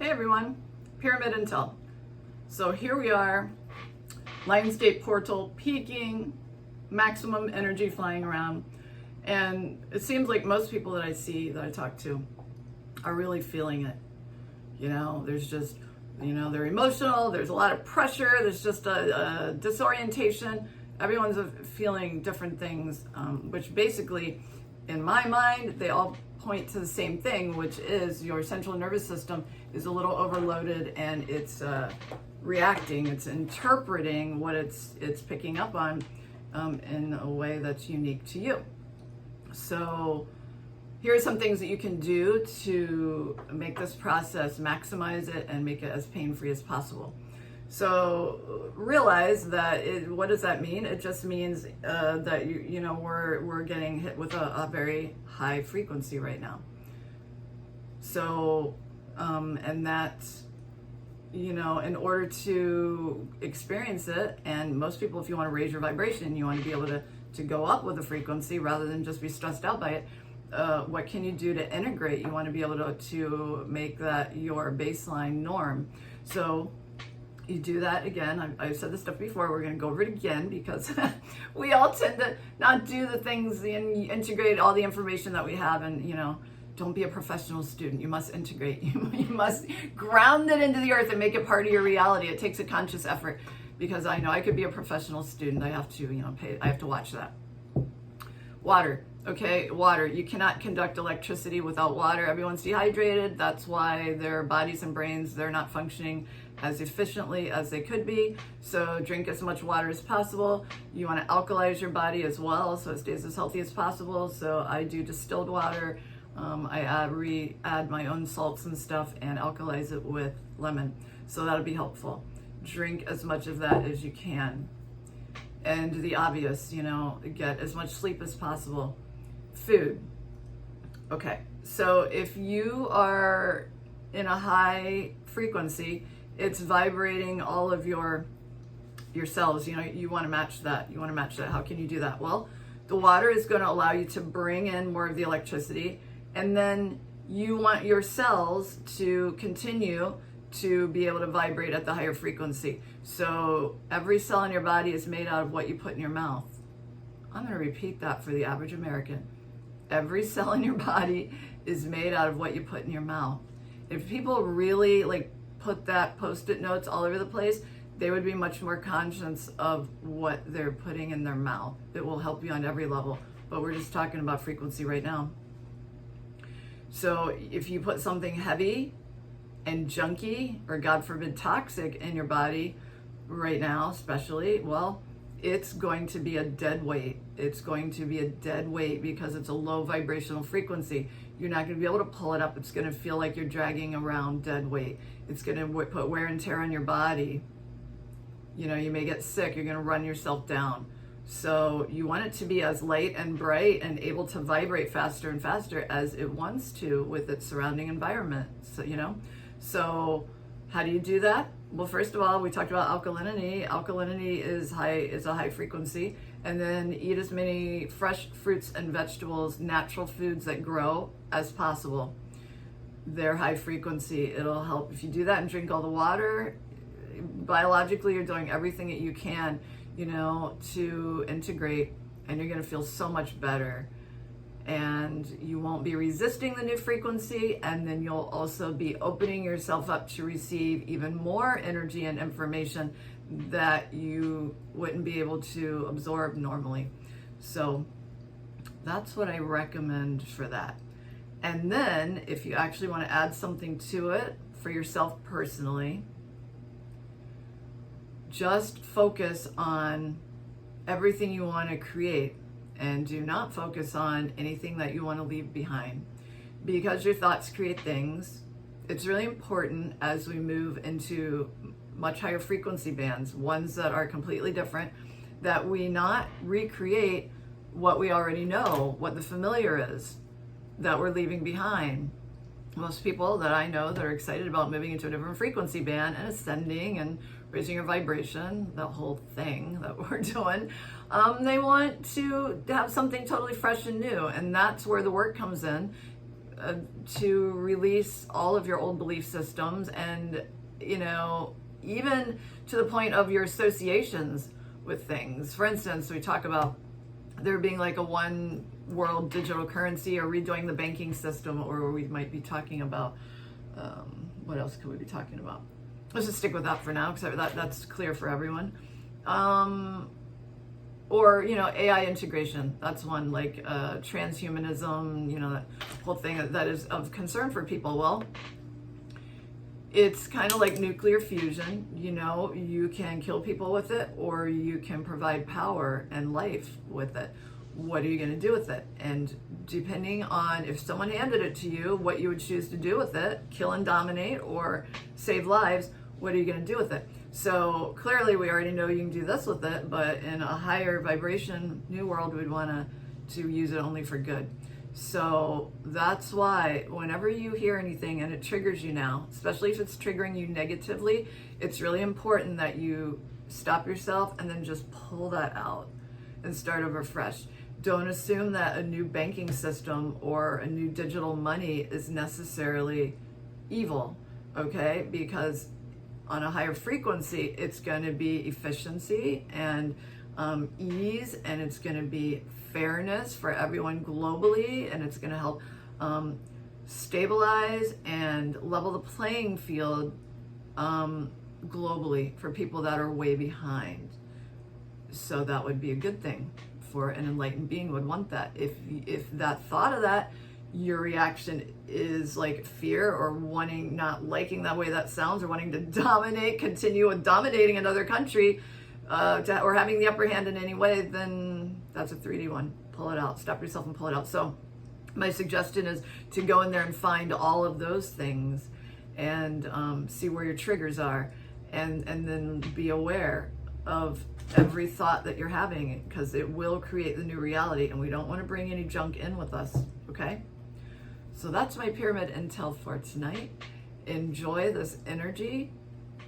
everyone, Pyramid INTELL. So here we are, Lionsgate portal peaking, maximum energy flying around. And it seems like most people that I see, that I talk to, are really feeling it. You know, there's just, they're emotional, there's a lot of pressure, there's just a disorientation. Everyone's feeling different things, which basically, in my mind, they all point to the same thing, which is your central nervous system is a little overloaded and it's reacting, it's interpreting what it's picking up on in a way that's unique to you. So here are some things that you can do to make this process, maximize it, and make it as pain-free as possible. So realize that what does that mean? It just means that we're getting hit with a very high frequency right now. So and that, in order to experience it, and most people, if you want to raise your vibration, you want to be able to go up with a frequency rather than just be stressed out by it. What can you do to integrate? You want to be able to make that your baseline norm. So you do that again. I've said this stuff before. We're going to go over it again because we all tend to not do the things and integrate all the information that we have. And, don't be a professional student. You must integrate. You must ground it into the earth and make it part of your reality. It takes a conscious effort because I know I could be a professional student. I have to, I have to watch that. Water. Okay, water. You cannot conduct electricity without water. Everyone's dehydrated. That's why their bodies and brains, they're not functioning as efficiently as they could be. So drink as much water as possible. You want to alkalize your body as well so it stays as healthy as possible. So I do distilled water. I add my own salts and stuff and alkalize it with lemon. So that'll be helpful. Drink as much of that as you can. And the obvious, get as much sleep as possible. Food. Okay, so if you are in a high frequency, it's vibrating all of your cells. You want to match that. You want to match that. How can you do that? Well, the water is going to allow you to bring in more of the electricity, and then you want your cells to continue to be able to vibrate at the higher frequency. So every cell in your body is made out of what you put in your mouth. I'm going to repeat that for the average American. Every cell in your body is made out of what you put in your mouth. If people really put that post-it notes all over the place, they would be much more conscious of what they're putting in their mouth. It will help you on every level, but we're just talking about frequency right now. So if you put something heavy and junky, or God forbid toxic, in your body right now, especially, well, it's going to be a dead weight. It's going to be a dead weight because it's a low vibrational frequency. You're not going to be able to pull it up. It's going to feel like you're dragging around dead weight. It's going to put wear and tear on your body. You may get sick. You're going to run yourself down. So you want it to be as light and bright and able to vibrate faster and faster as it wants to with its surrounding environment. So how do you do that? Well, first of all, we talked about alkalinity. Alkalinity is a high frequency. And then eat as many fresh fruits and vegetables, natural foods that grow as possible. They're high frequency. It'll help if you do that and drink all the water. Biologically, you're doing everything that you can, to integrate, and you're going to feel so much better. And you won't be resisting the new frequency, and then you'll also be opening yourself up to receive even more energy and information that you wouldn't be able to absorb normally. So that's what I recommend for that. And then if you actually want to add something to it for yourself personally, just focus on everything you want to create. And do not focus on anything that you want to leave behind. Because your thoughts create things, it's really important as we move into much higher frequency bands, ones that are completely different, that we not recreate what we already know, what the familiar is, that we're leaving behind. Most people that I know that are excited about moving into a different frequency band and ascending and raising your vibration, the whole thing that we're doing, they want to have something totally fresh and new. And that's where the work comes in. to release all of your old belief systems, and even to the point of your associations with things. For instance, we talk about there being like a one world digital currency, or redoing the banking system, or we might be talking about what else could we be talking about? Let's just stick with that for now, because that's clear for everyone. Or AI integration, that's one. Like transhumanism, that whole thing that is of concern for people. Well, it's kind of like nuclear fusion. You can kill people with it, or you can provide power and life with it. What are you going to do with it? And depending on if someone handed it to you, what you would choose to do with it, kill and dominate or save lives, what are you going to do with it? So clearly we already know you can do this with it, but in a higher vibration new world, we'd want to use it only for good. So that's why whenever you hear anything and it triggers you now, especially if it's triggering you negatively, it's really important that you stop yourself and then just pull that out and start over fresh. Don't assume that a new banking system or a new digital money is necessarily evil, okay? Because on a higher frequency, it's going to be efficiency and ease, and it's going to be fairness for everyone globally, and it's going to help stabilize and level the playing field globally for people that are way behind. So that would be a good thing. For an enlightened being would want that. If that thought of that, your reaction is like fear, or wanting, not liking that way that sounds, or wanting to continue dominating another country, or having the upper hand in any way, then that's a 3D one. Pull it out. Stop yourself and pull it out. So my suggestion is to go in there and find all of those things, and see where your triggers are, and then be aware of every thought that you're having, because it will create the new reality, and we don't want to bring any junk in with us. Okay, so that's my pyramid intel for tonight. Enjoy this energy,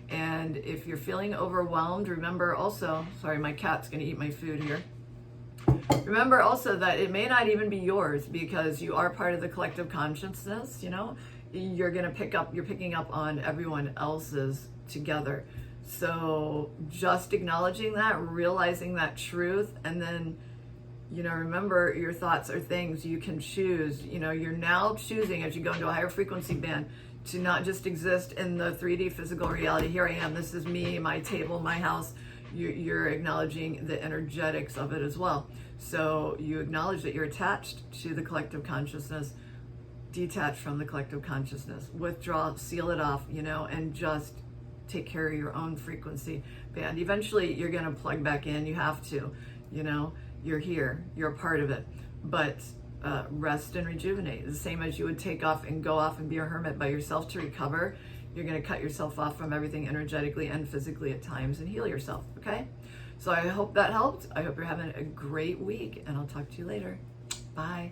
and if you're feeling overwhelmed, remember also, sorry, my cat's gonna eat my food here. Remember also that it may not even be yours, because you are part of the collective consciousness. You're picking up on everyone else's together. So just acknowledging that, realizing that truth, and then, remember, your thoughts are things you can choose. You're now choosing, as you go into a higher frequency band, to not just exist in the 3D physical reality. Here I am, this is me, my table, my house. You're acknowledging the energetics of it as well. So you acknowledge that you're attached to the collective consciousness, detach from the collective consciousness, withdraw, seal it off, and just take care of your own frequency band. Eventually you're going to plug back in. You have to, you're here, you're a part of it, but rest and rejuvenate. The same as you would take off and go off and be a hermit by yourself to recover. You're going to cut yourself off from everything energetically and physically at times, and heal yourself. Okay, so I hope that helped. I hope you're having a great week, and I'll talk to you later. Bye.